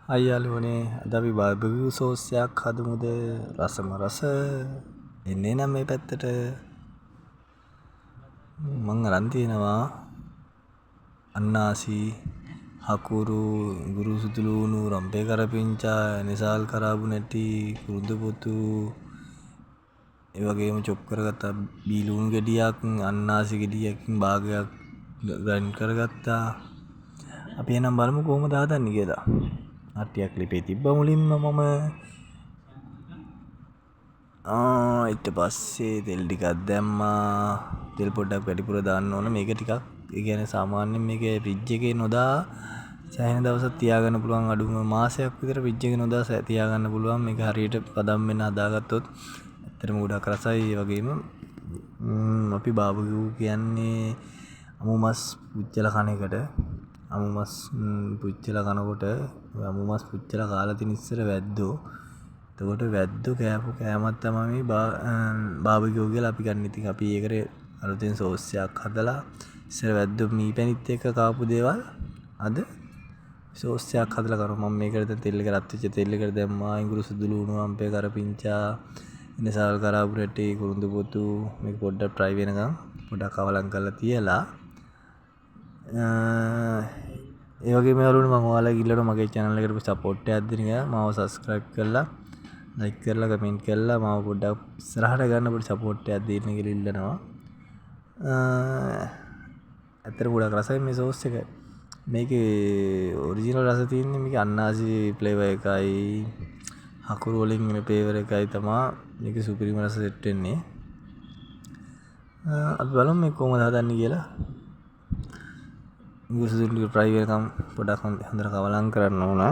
හයි යාළුවනේ අද අපි බාර්බිකියු සෝස් එකක් හදමුද රසම රස එන්නේ නම් මේ පැත්තට මං අරන් තියෙනවා අන්නාසි හකුරු ගුරු සුදු ලුණු රම්පේ කරපිංචා නිසාල් කරාබු නැටි කුරුඳු පොතු ඒ වගේම චොප් කරගත්ත බී ලුණු ගෙඩියක් අන්නාසි ගෙඩියකින් භාගයක් ග්‍රයින්ඩ් කරගත්තා අපි එහෙනම් බලමු කොහොමද හදන්නේ කියලා අට්ටියක් ලිපේ තිබ්බ මුලින්ම මම ඊට පස්සේ තෙල් ටිකක් දැම්මා තෙල් පොඩ්ඩක් වැඩිපුර දාන්න ඕන මේක ටිකක් ඒ කියන්නේ සාමාන්‍යයෙන් මේක ෆ්‍රිජ් එකේ නොදා සෑහෙන දවසක් තියාගන්න පුළුවන් අඩුම මාසයක් විතර ෆ්‍රිජ් එකේ නොදා තියාගන්න පුළුවන් මේක හරියට පදම් වෙන්න හදාගත්තොත් ඇත්තටම ගොඩක් රසයි ඒ වගේම අපි බාර්බිකියු කියන්නේ අමු මස් පුච්චලා කන එකට අමු මස් පුච්චලා කනකොට අමු මස් පුච්චලා කාලා තින ඉස්සර වැද්දෝ එතකොට වැද්දෝ කෑපු කෑමක් තමයි මේ බාර්බිකියු කියලා අපි ගන්න. ඉතින් අපි ඒකට අලුතෙන් සෝස් එකක් හදලා ඉස්සර වැද්දෝ මී පැණිත් එක්ක කාපු දේවල් අද සෝස් එකක් හදලා කරමු. මම මේකට දැන් තෙල් එක රත් වෙච්ච තෙල් එකට දැම්මා ඉඟුරු සුදු ලුණු අම්පේ කරපිංචා ඉනසාල් කරාබු රැටි කුරුඳු පොතු මේක පොඩ්ඩක් ෆ්‍රයි වෙනකම් පොඩ්ඩක් අවලං කරලා තියලා ඒ වගේම යාළුවනේ මම ඔයාලගේ ඉල්ලනවා මගේ channel එකට සපෝට් එකක් දෙන්න කියලා මාව subscribe කරලා like කරලා කමෙන්ට් කරලා මාව පොඩ්ඩක් ඉස්සරහට ගන්න පොඩි සපෝට් එකක් දෙන්න කියලා ඉල්ලනවා. ඇත්තට ගොඩක් රසයි මේ සෝස් එක. මේකේ ඔරිජිනල් රස තියෙන්නේ මේකේ අන්නාසි ෆ්ලේවර් එකයි හකුරු වලින් එන ෆ්ලේවර් එකයි තමයි මේකේ සුපිරිම රස සෙට් වෙන්නේ. අපි බලමු මේක කොහොමද හදන්නේ කියලා. ඉංග්‍රීසි ෆ්‍රයි වෙනකම් පොඩ්ඩක් හොඳට කවලම් කරන්න ඕන.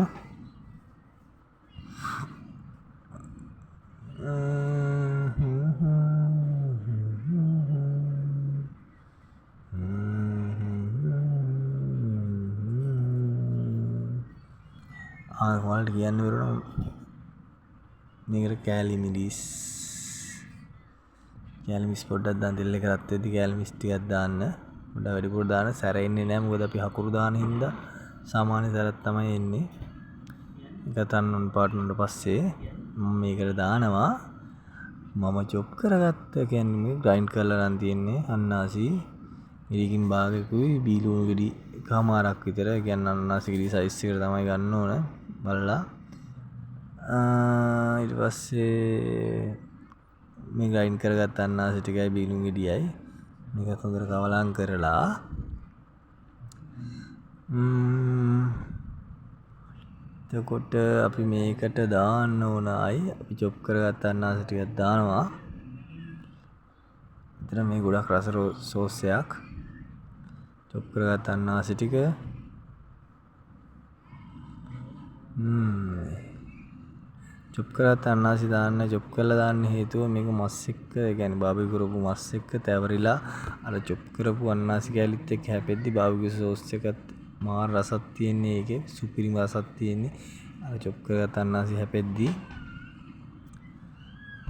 ඔයාලට කියන්න බැරුණා මේකට කෑලි මිරිස් පොඩ්ඩක් දාන්න තෙල් එක රත් වෙද්දි කෑලි මිරිස් ටිකක් දාන්න පොඩ්ඩක් වැඩිපුර දාන්න සැරෙන්නේ නැහැ මොකද අපි හකුරු දාන හින්දා සාමාන්‍ය සැරක් තමයි එන්නේ ඒක තන්න පාටුනට පස්සේ මම මේකට දානවා මම චොප් කරගත්ත කියන්නේ මේ ග්‍රයින්ඩ් කරලා නම් තියෙන්නේ අන්නාසි මිරිකින් භාගයකුයි බී ලුණු ගෙඩි එකමාරක් විතර කියන්නේ අන්නාසි ගෙඩි සයිස් එකට තමයි ගන්න ඕන බලලා ඊට පස්සේ මේ ග්‍රයින්ඩ් කරගත්ත අන්නාසි ටිකයි බී ලුණු ගෙඩියයි මේක හොඳට කවලම් කරලා එතකොට අපි මේකට දාන්න ඕනයි අපි චොප් කරගත්ත අන්නාසි ටිකක් දානවා. එතන මේ ගොඩක් රස සෝස් එකක් චොප් කරගත්ත අන්නාසි ටික චොප් කරගත්ත අන්නාසි දාන්න චොප් කරලා දාන්න හේතුව මේක මස් එක්ක ඒ කියන්නේ බාර්බිකියු කරපු මස් එක්ක තැවරිලා අර චොප් කරපු අන්නාසි කැලිත් එක්ක හැපෙද්දි බාර්බිකියු සෝස් එකත් මාර රසක් තියෙන්නේ ඒකේ සුපිරිම රසක් තියෙන්නේ අර චොප් කරගත්ත අන්නාසි හැපෙද්දි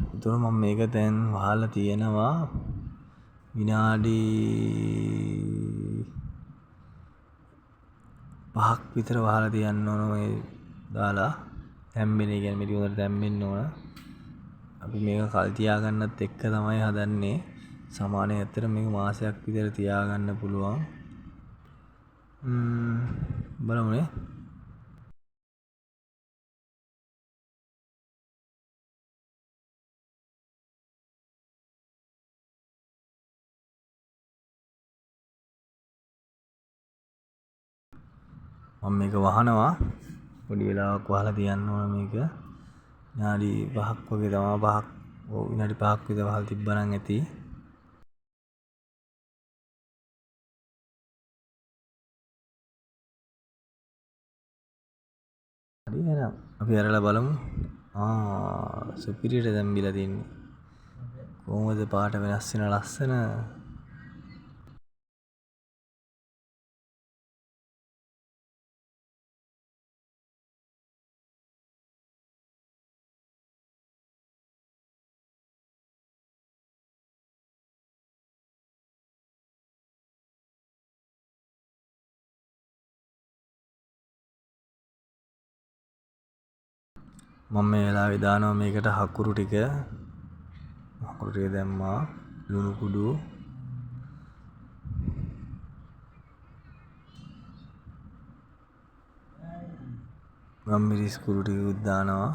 එතකොට මම මේක දැන් වහලා තියෙනවා විනාඩි 5ක් විතර වහලා තියන්න ඕන මේ දාලා තැම්බෙන්නේ කියන්නේ මේක හොඳට තැම්බෙන්න ඕන. අපි මේක කල් තියාගන්නත් එක්ක තමයි හදන්නේ. සාමාන්‍යයෙන් ඇත්තට මේක මාසයක් විතර තියාගන්න පුළුවන්. බලමුනේ. මම මේක වහනවා පොඩි වෙලාවක් වහලා තියන්න ඕන මේක විනාඩි 5ක් වගේ තමයි 5ක් විනාඩි 5ක් විතර වහලා තිබ්බනම් ඇති හරි එහෙනම් අපි අරලා බලමු සුපිරියට දැම්බිලා තින්නේ කොහොමද පාට වෙනස් වෙන ලස්සන මම මේ වෙලාවේ දානවා මේකට හකුරු ටික දැම්මා ලුණු කුඩු ගම්මිරිස් කුඩු ටිකකුත් දානවා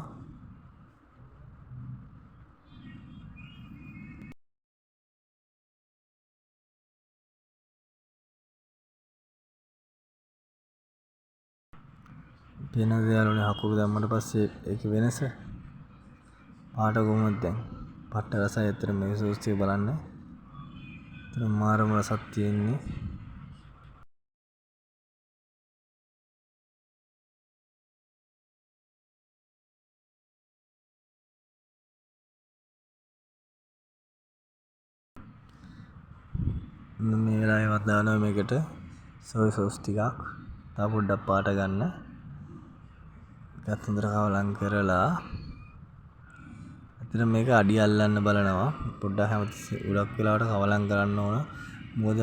පේනද යාළුවනේ හකුරු දැම්මට පස්සේ ඒකේ වෙනස පාට කොහොමද දැන් පට්ට රසයි ඇත්තට මේ සෝස් එක බලන්න ඇත්තට මාරම රසක් තියෙන්නේ මේ වෙලාවෙවත් දානවා මේකට සෝයි සෝස් ටිකක් තව පොඩ්ඩක් පාට ගන්න ඒකත් හොඳට කවලම් කරලා ඇත්තට මේක අඩි අල්ලන්න බලනවා පොඩ්ඩක් හැමතිස්සෙම උඩක් වෙලාවට කවලම් කරන්න ඕන මොකද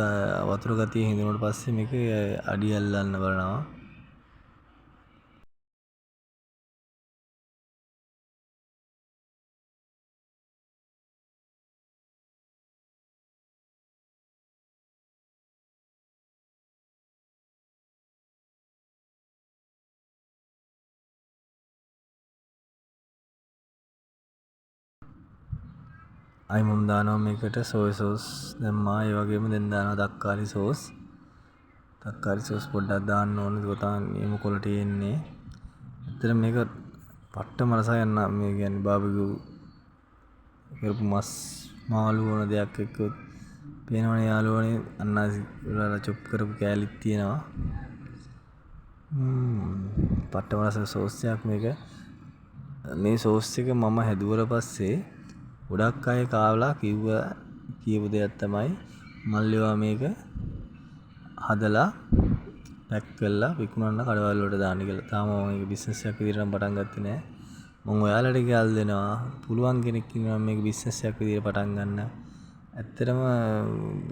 වතුර ගතිය හිඳුනට පස්සේ මේක අඩි අල්ලන්න බලනවා අයි මම දානවා මේකට සෝයි සෝස් දැම්මා ඒ වගේම දැන් දානවා තක්කාලි සෝස් පොඩ්ඩක් දාන්න ඕනේ ඒක තමයි නියම කොලට එන්නේ ඇත්තට මේක පට්ටම රසයක් යන්න මේ කියන්නේ බාබිකියු කරපු මස් මාළු වුණ දෙයක් එක්ක පේනවනේ යාළුවනේ අන්නාසි වල චොප් කරපු කෑලිත් තියෙනවා පට්ටම රස සෝස් එකක් මේක මේ සෝස් එක මම හැදුවට පස්සේ ගොඩක් අය කාවලා කියපු දෙයක් තමයි මල්ලිවා මේක හදලා පැක් කරලා විකුණන්න කඩවල වලට දාන්න කියලා. තාම මම මේක බිස්නස් එකක් විදිහට පටන් ගත්තේ නෑ. මම ඔයාලට කියල් දෙනවා පුළුවන් කෙනෙක් ඉන්නවා මේක බිස්නස් එකක් විදිහට පටන් ගන්න. ඇත්තටම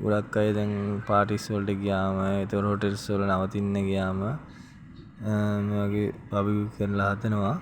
ගොඩක් අය දැන් පාටිස් වලට ගියාම ඒතකොට හොටෙල්ස් වල නවතින්න ගියාම මේ වගේ බබිකියු කරලා හදනවා.